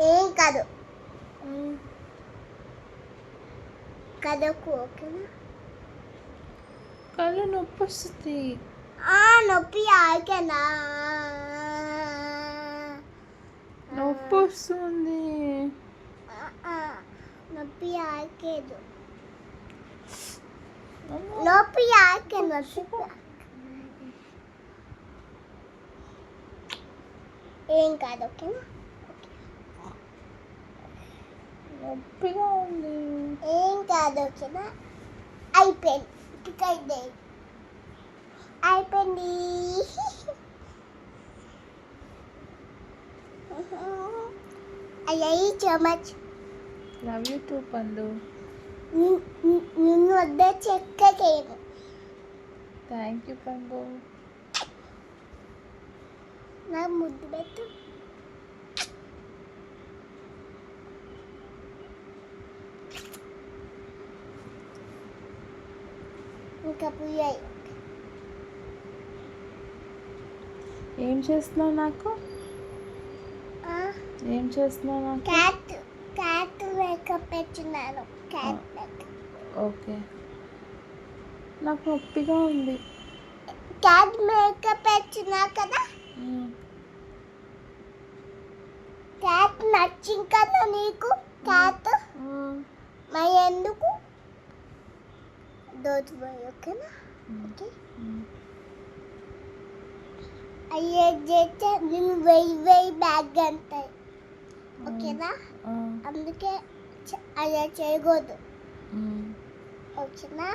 ఏం కాదు ఉమ్, కదకు ఓకేనా కళ్ళు నొప్పి వస్తుంది. నొప్పి ఆకేనా నొప్పి వస్తుంది. నొప్పి ఆకేదు అమ్మో, నొప్పి ఆకే నొప్పి ఏం కాదు ఓకేనా నొప్పిగా ఉంది. ఏం కాదు ఓకేనా అయిపోయింది ఇకైతే అయిపోయింది I so much love you two పండు. నిన్ను వద్ద చెక్క చేయను థ్యాంక్ యూ పండు. నా ముద్దు పెట్టు ఇంకా పోయాయి ఏం చేస్తున్నావు నాకు? ఏం చేస్తున్నావు నాకు? క్యాట్ మేకప్ పెట్టినాను క్యాట్ మేకప్ ఓకే, నాకు నొప్పిగా ఉంది. క్యాట్ మేకప్ పెట్టినా కదా ఉమ్, క్యాట్ నచ్చింది కదా నీకు క్యాట్ ఉమ్, మరి ఎందుకు డోంట్ వరీ ఓకేనా ఓకే ఉమ్. అయ్యే చేస్తే నేను వెయ్యి బ్యాగ్ అంటాయి ఓకేనా ఆ, అందుకే అలా చేయకూడదు ఉమ్. ఓకేనా